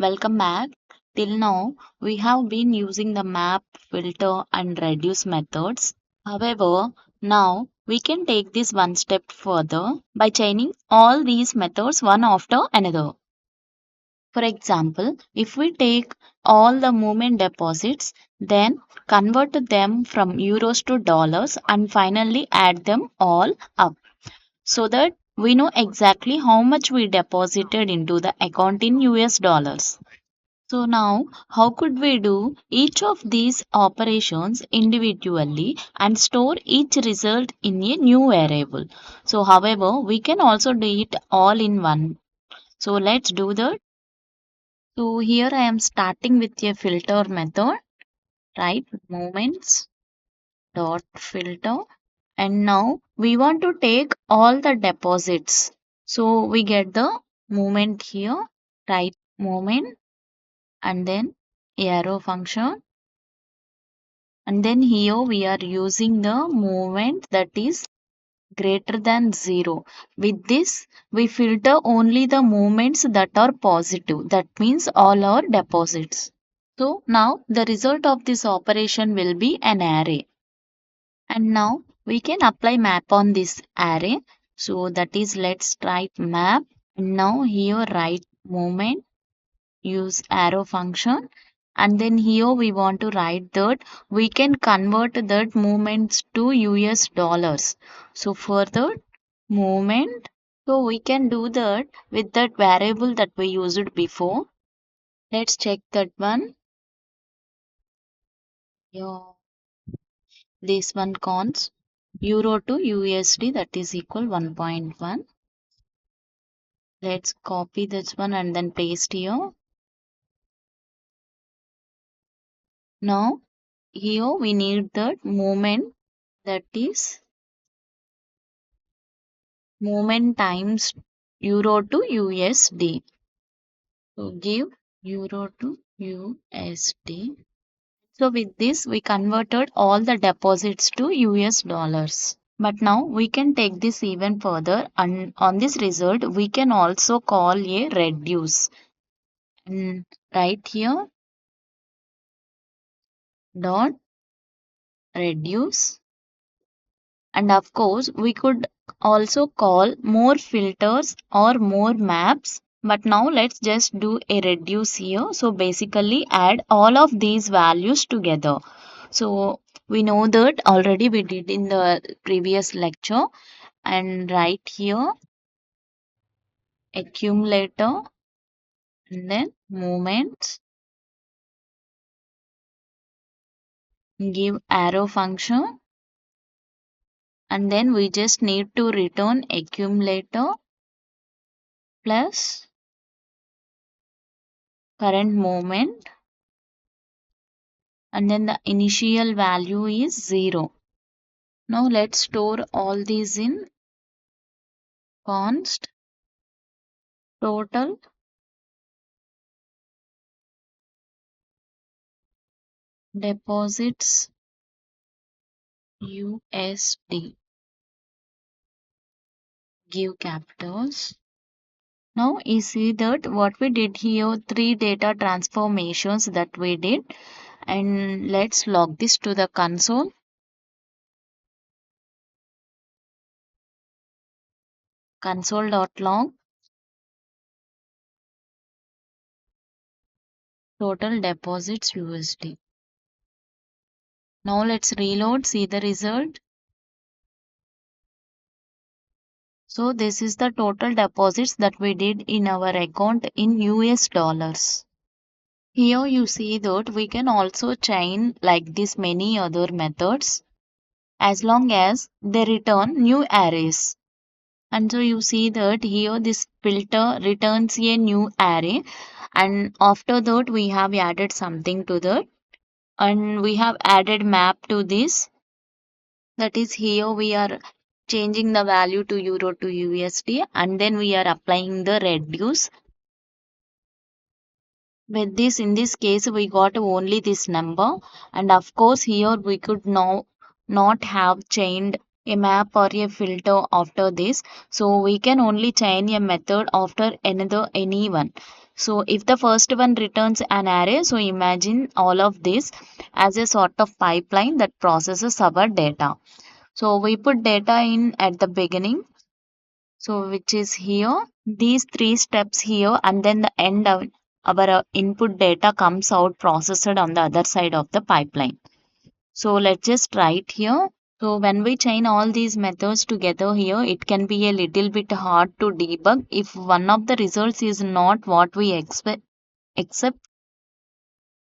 Welcome back. Till now, we have been using the map, filter, and reduce methods. However, now we can take this one step further by chaining all these methods one after another. For example, if we take all the movement deposits, then convert them from euros to dollars and finally add them all up so that we know exactly how much we deposited into the account in US dollars. So now, how could we do each of these operations individually and store each result in a new variable? So however, we can also do it all in one. So let's do that. So here I am starting with a filter method, right? Moments dot filter. And now we want to take all the deposits. So we get the moment here, right moment, and then arrow function, and then here we are using the movement that is greater than 0. With this we filter only the movements that are positive, that means all our deposits. So now the result of this operation will be an array, and now we can apply map on this array. So that is, let's write map, and now here write movement, use arrow function, and then here we want to write that we can convert that movements to US dollars. So for that movement, so we can do that with that variable that we used before. Let's check that one. Yeah, this one cons euro to USD, that is equal 1.1. Let's copy this one and then paste here. Now here we need that movement, that is movement times euro to USD. So give euro to USD. So with this we converted all the deposits to US dollars. But now we can take this even further, and on this result we can also call a reduce. And right here dot reduce, and of course we could also call more filters or more maps, but now let's just do a reduce here. So basically add all of these values together. So we know that already we did in the previous lecture, and right here accumulator, and then moments, give arrow function, and then we just need to return accumulator plus current moment, and then the initial value is 0. Now let's store all these in const total deposits USD, give capitals. Now you see that what we did here, three data transformations that we did, and let's log this to the console. Console.log total deposits USD. Now let's reload, see the result. So this is the total deposits that we did in our account in US dollars. Here you see that we can also chain like this many other methods as long as they return new arrays. And so you see that here this filter returns a new array, and after that we have added something to that, and we have added map to this. That is, here we are changing the value to euro to USD, and then we are applying the reduce. With this, in this case, we got only this number, and of course here we could now not have chained a map or a filter after this, so we can only chain a method after another any one. So if the first one returns an array, so imagine all of this as a sort of pipeline that processes our data. So we put data in at the beginning, so which is here, these three steps here, and then the end of our input data comes out processed on the other side of the pipeline. So let's just write here. So when we chain all these methods together here, it can be a little bit hard to debug if one of the results is not what we expect, except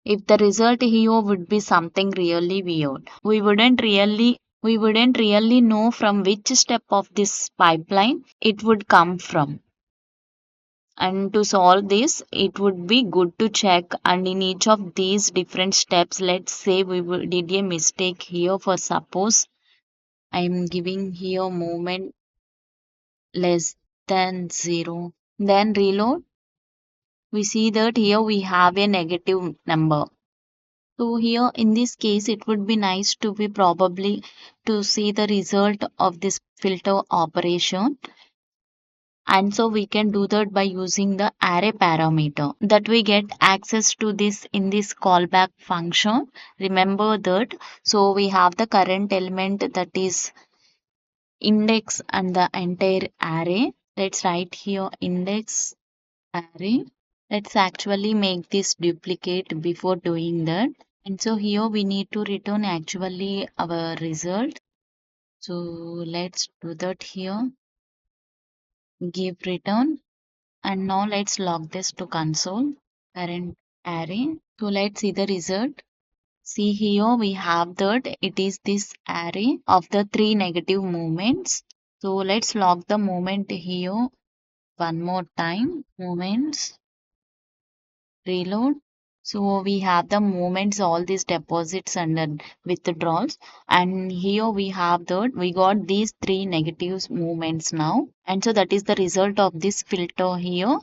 if the result here would be something really weird. We wouldn't really know from which step of this pipeline it would come from. And to solve this, it would be good to check and in each of these different steps, let's say did a mistake here. For suppose I am giving here movement less than 0. Then reload. We see that here we have a negative number. So here in this case, it would be nice to be probably to see the result of this filter operation. And so we can do that by using the array parameter that we get access to this in this callback function. Remember that. So we have the current element that is index and the entire array. Let's write here index array. Let's actually make this duplicate before doing that. And so here we need to return actually our result. So let's do that here. Give return. And now let's log this to console. Current array. So let's see the result. See here we have that it is this array of the three negative movements. So let's log the movement here one more time. Movements, reload. So we have the movements, all these deposits and withdrawals. And here we have that we got these three negative movements now. And so that is the result of this filter here.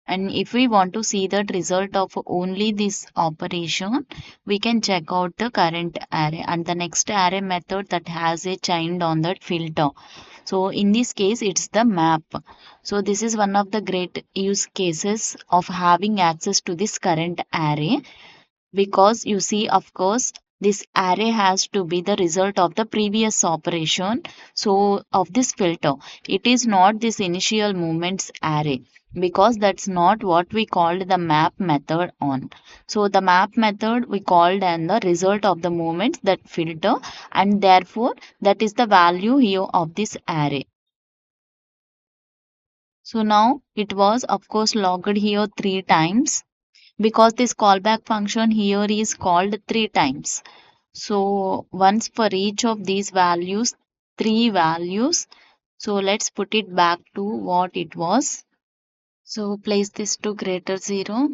And if we want to see the result of only this operation, we can check out the current array and the next array method that has a chained on that filter. So in this case, it's the map. So this is one of the great use cases of having access to this current array, because you see, of course, this array has to be the result of the previous operation. So of this filter, it is not this initial movements array, because that's not what we called the map method on. So the map method we called and the result of the movements that filter, and therefore that is the value here of this array. So now it was of course logged here three times, because this callback function here is called three times. So once for each of these values, three values. So let's put it back to what it was. So place this to greater 0.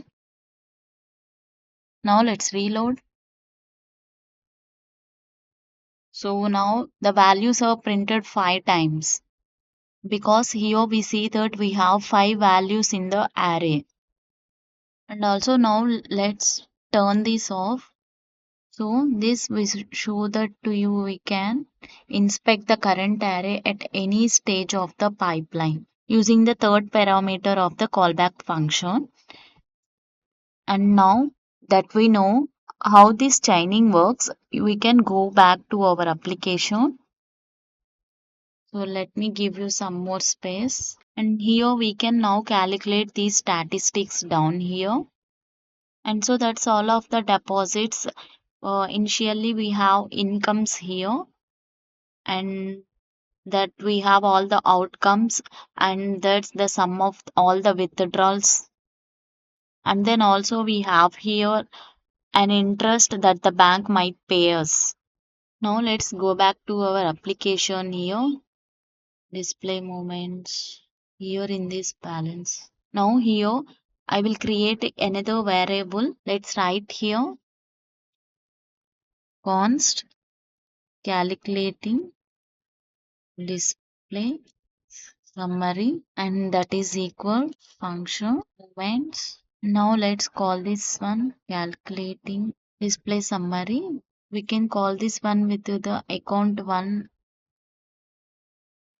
Now let's reload. So now the values are printed five times, because here we see that we have five values in the array. And also now let's turn this off. So this will show that to you we can inspect the current array at any stage of the pipeline using the third parameter of the callback function. And now that we know how this chaining works, we can go back to our application. So let me give you some more space. And here we can now calculate these statistics down here. And so that's all of the deposits. Initially we have incomes here, and that we have all the outcomes, and that's the sum of all the withdrawals. And then also we have here an interest that the bank might pay us. Now let's go back to our application here. Display moments here in this balance. Now here I will create another variable. Let's write here const calculating display summary, and that is equal function moments. Now let's call this one calculating display summary. We can call this one with the account one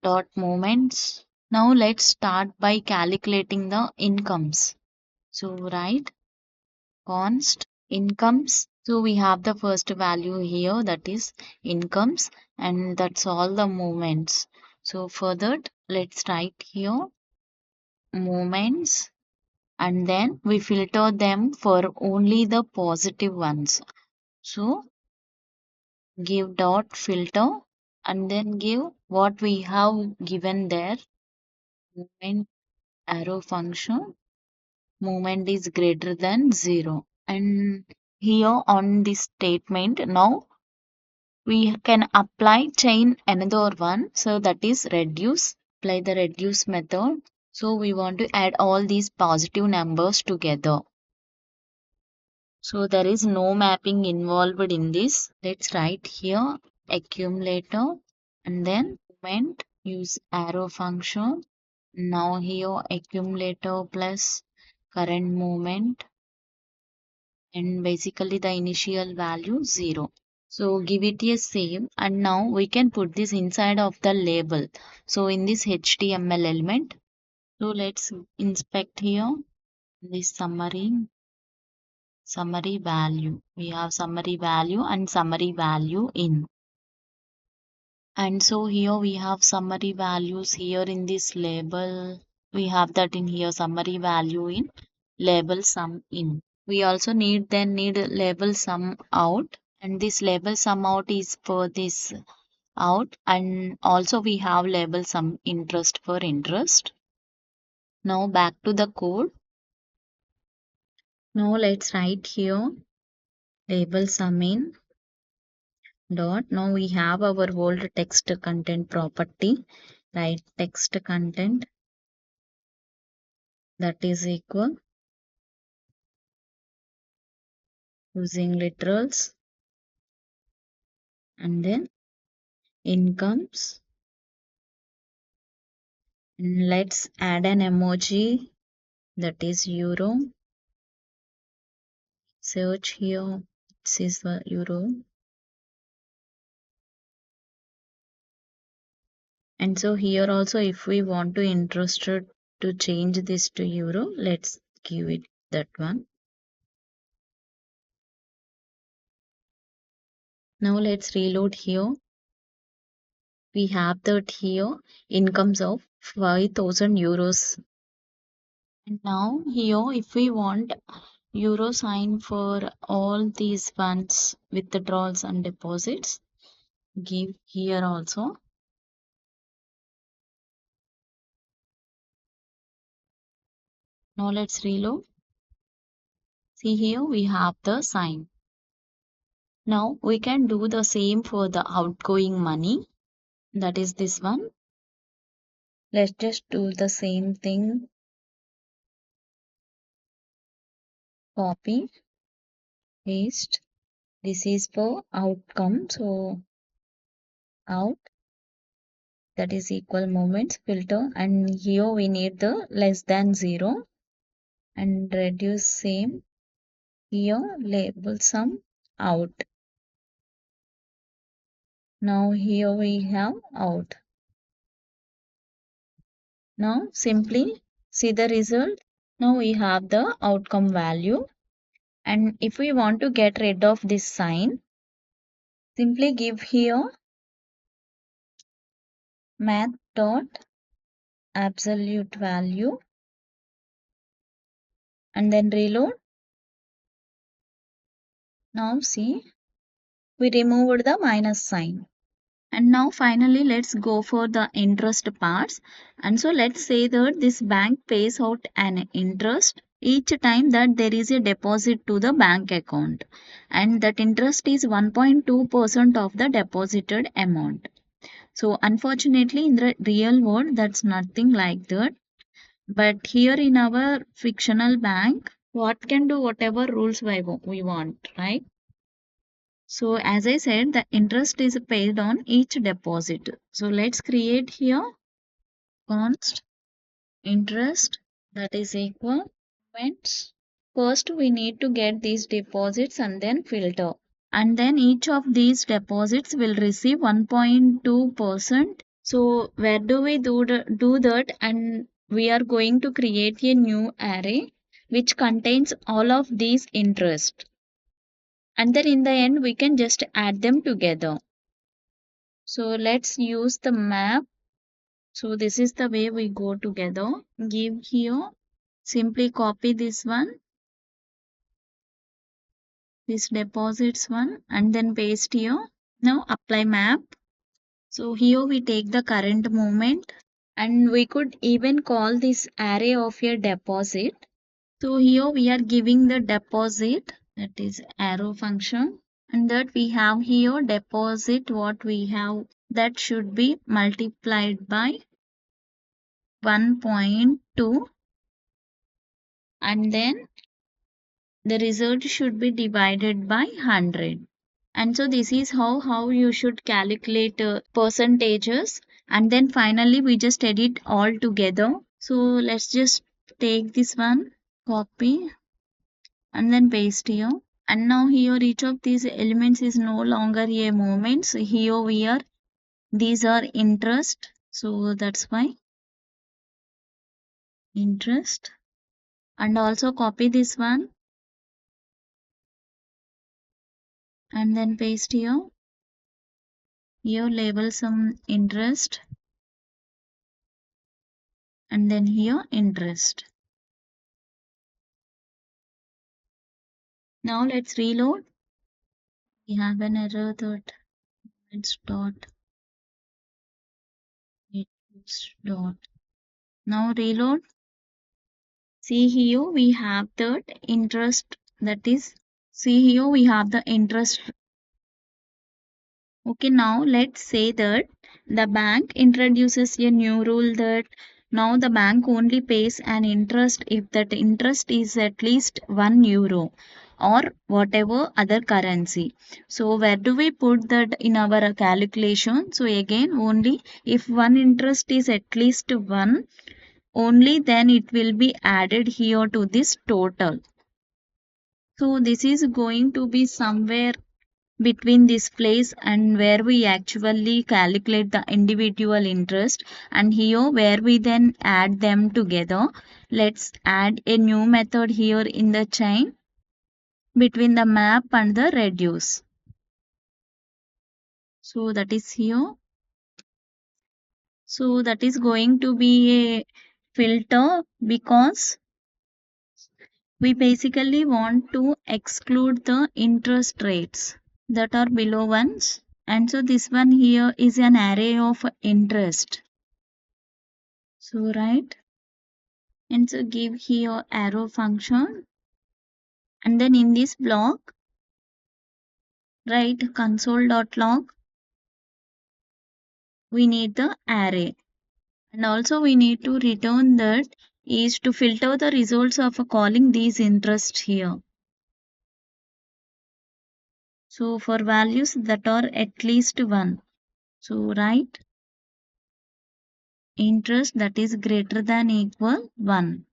dot moments. Now let's start by calculating the incomes. So write const incomes. So we have the first value here, that is incomes, and that's all the movements. So for that, let's write here movements, and then we filter them for only the positive ones. So give dot filter and then give what we have given there, movement arrow function, movement is greater than 0. And here on this statement, now we can apply chain another one. So that is reduce, apply the reduce method. So we want to add all these positive numbers together. So there is no mapping involved in this. Let's write here accumulator and then movement, use arrow function. Now here accumulator plus current movement and basically the initial value 0. So give it a save, and now we can put this inside of the label. So in this HTML element, so let's inspect here this summary value. We have summary value and summary value in. And so here we have summary values here in this label. We have that in here summary value in label sum in. We also need label sum out, and this label sum out is for this out, and also we have label sum interest for interest. Now back to the code. Now let's write here label sum in dot. Now we have our old text content property, right? Text content that is equal using literals, and then incomes, and let's add an emoji that is euro. Search here, this is the euro. And so here also, if we want to interested to change this to euro, let's give it that one. Now let's reload here. We have that here incomes of 5,000 euros. And now here, if we want euro sign for all these funds, withdrawals and deposits, give here also. Now let's reload. See here we have the sign. Now we can do the same for the outgoing money. That is this one. Let's just do the same thing. Copy, paste. This is for outcome. So out, that is equal moments filter, and here we need the less than 0 and reduce same. Here label sum out. Now here we have out. Now simply see the result. Now we have the outcome value, and if we want to get rid of this sign, simply give here math dot absolute value and then reload. Now see, we removed the minus sign. And now finally let's go for the interest parts. And so let's say that this bank pays out an interest each time that there is a deposit to the bank account, and that interest is 1.2% of the deposited amount. So unfortunately in the real world that's nothing like that. But here in our fictional bank, what can do whatever rules we want, right? So as I said, the interest is paid on each deposit. So let's create here const interest that is equal moments. First we need to get these deposits and then filter. And then each of these deposits will receive 1.2% So where do we do that? And we are going to create a new array which contains all of these interests. And then in the end, we can just add them together. So let's use the map. So this is the way we go together. Give here, simply copy this one, this deposits one, and then paste here. Now apply map. So here we take the current movement, and we could even call this array of a deposit. So here we are giving the deposit, that is arrow function, and that we have here deposit what we have, that should be multiplied by 1.2, and then the result should be divided by 100. And so this is how you should calculate percentages, and then finally we just edit all together. So let's just take this one, copy, and then paste here. And now here each of these elements is no longer a movement. So here we are, these are interest. So that's why interest. And also copy this one and then paste here. Here label some interest. And then here interest. Now let's reload. We have an error that it's dot it's dot. Now reload. See here we have that interest, that is, see here we have the interest. Okay, now let's say that the bank introduces a new rule that now the bank only pays an interest if that interest is at least €1 or whatever other currency. So where do we put that in our calculation? So again, only if one interest is at least 1, only then it will be added here to this total. So this is going to be somewhere between this place and where we actually calculate the individual interest, and here where we then add them together. Let's add a new method here in the chain between the map and the reduce. So that is here. So that is going to be a filter because we basically want to exclude the interest rates that are below ones. And so this one here is an array of interest. So right, and so give here arrow function, and then in this block write console.log. We need the array, and also we need to return that is to filter the results of calling these interests here. So for values that are at least 1. So write interest that is greater than equal 1.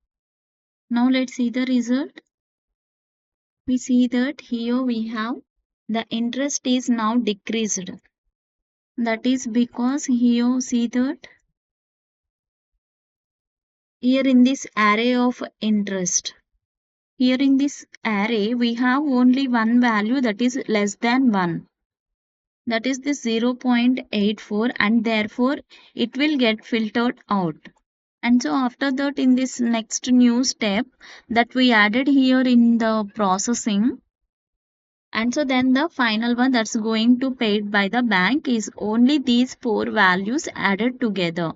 Now let's see the result. We see that here we have the interest is now decreased. That is because here see that here in this array of interest, here in this array we have only one value that is less than 1. That is the 0.84, and therefore it will get filtered out. And so after that, in this next new step that we added here in the processing, and so then the final one that's going to paid by the bank is only these 4 values added together.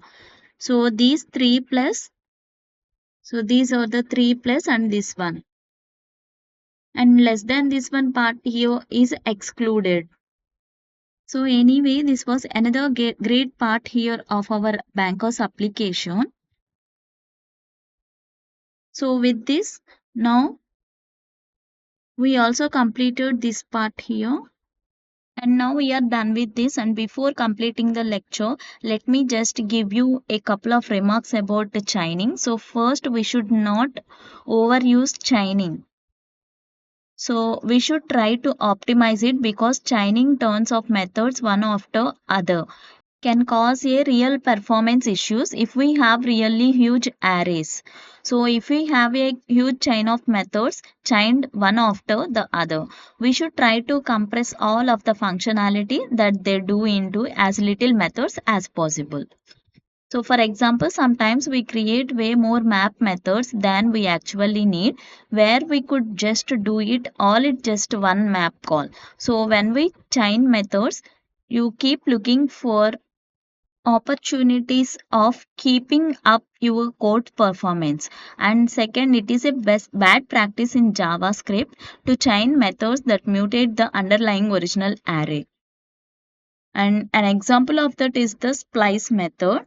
So these 3 plus, so these are the 3 plus and this one. And less than this one part here is excluded. So anyway, this was another great part here of our bankers application. So with this, now we also completed this part here. And now we are done with this, and before completing the lecture, let me just give you a couple of remarks about the chaining. So first, we should not overuse chaining. So we should try to optimize it because chaining turns off methods one after other. can cause a real performance issues if we have really huge arrays. So if we have a huge chain of methods chained one after the other, we should try to compress all of the functionality that they do into as little methods as possible. So for example, sometimes we create way more map methods than we actually need, where we could just do it all in just one map call. So when we chain methods, you keep looking for opportunities of keeping up your code performance. And second, it is a bad practice in JavaScript to chain methods that mutate the underlying original array. And an example of that is the splice method.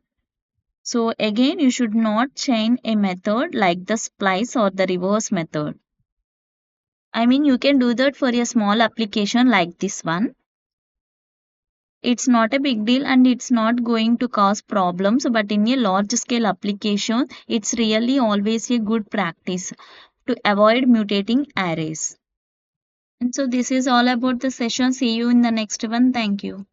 So again, you should not chain a method like the splice or the reverse method. I mean, you can do that for a small application like this one. It's not a big deal and it's not going to cause problems, but in a large scale application, it's really always a good practice to avoid mutating arrays. And so this is all about the session. See you in the next one. Thank you.